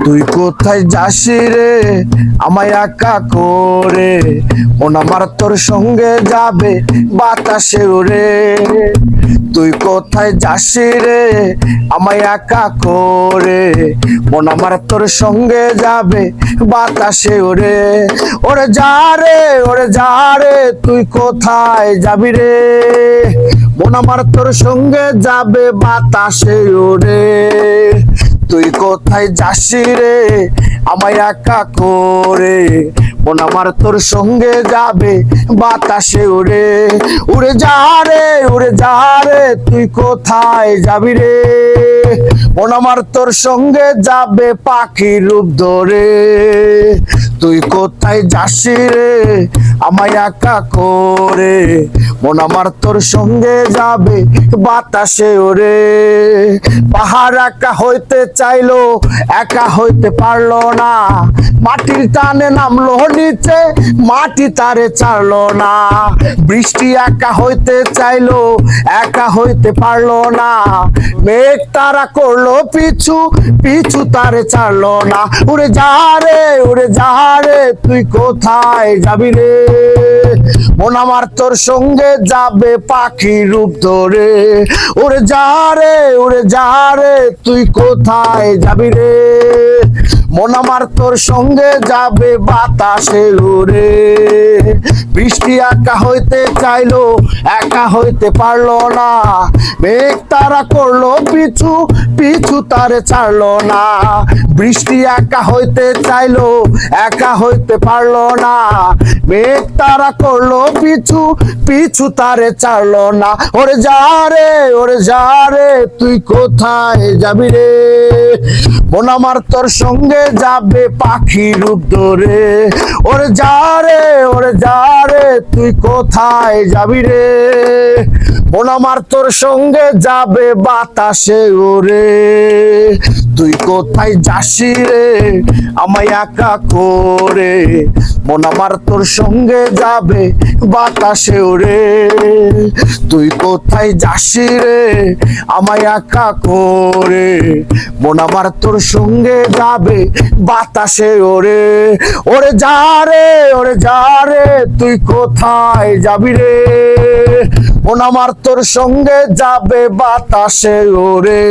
তুই কোথায় যাসি রে আমায় একা করে, মন আমার তোর সঙ্গে যাবে বাতাসে উড়ে। তুই কোথায় যাসি রে আমায় একা করে, মন আমার তোর সঙ্গে যাবে বাতাসে উড়ে। ওরে যা রে, ওরে যা রে, তুই কোথায় যাবি রে, মন আমার তোর সঙ্গে যাবে বাতাসে উড়ে। তুই কোথায় যাসি রে আমায় একা করে, মন আমার তোর সঙ্গে যাবে বাতাসে উড়ে। উড়ে যা রে, উড়ে যা রে, তুই কোথায় যাবি রে, মন আমার তোর সঙ্গে যাবে পাখির রূপ ধরে। তুই কোথায় যাসি রে আমায় একা করে, মন আমার তোর সঙ্গে যাবে বাতাসে ওরে। পাহাড় একা হইতে চাইলো একা হইতে পারলো না, মাটির টানে নামলো নিচে মাটি তারে ছাড়লো না। বৃষ্টি একা হইতে চাইলো একা হইতে পারলো না, মেঘ তারা করলো পিছু পিছু তারে ছাড়লো না। উড়ে যা রে, উড়ে যা রে, তুই কোথায় যাবি রে, মন আমার তোর সঙ্গে যাবে পাখির রূপ ধরে। উড়ে যা রে, উড়ে যা রে, তুই কোথায় যাবি রে, মন আমার তোর সঙ্গে যাবে বাতাসে উড়ে। বৃষ্টি একা হইতে চাইলো একা হইতে পারলো না, মেঘ তারা করলো পিছু পিছু তারে ছাড়লো না। বৃষ্টি একা হইতে চাইলো একা হইতে পারলো না, মেঘ তারা করলো পিছু পিছু তারে ছাড়লো না। ওরে যা রে, ওরে যা রে, তুই কোথায় যাবি রে, মন আমার তোর সঙ্গে যাবে পাখি রূপ ধরে। ওরে যা রে, ওরে যা রে, তুই কোথায় যাবি রে, মন আমার তোর সঙ্গে যাবে বাতাসে উড়ে। তুই কোথায় যাসি রে আমায় একা করে, মন আমার তোর সঙ্গে যাবে বাতাসে উড়ে। তুই কোথায় যাসি রে আমায় একা করে, মন আমার তোর সঙ্গে যাবে বাতাসে ওরে। ওরে যা রে, ওরে যা রে, তুই কোথায় যাবি রে, মন আমার তোর সঙ্গে যাবে বাতাসে ওরে।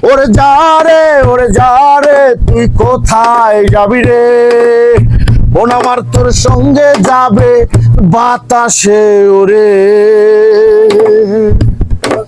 ওরে যা রে, ওরে যা রে, তুই কোথায় যাবি রে, মন আমার তোর সঙ্গে যাবে বাতাসে ওরে।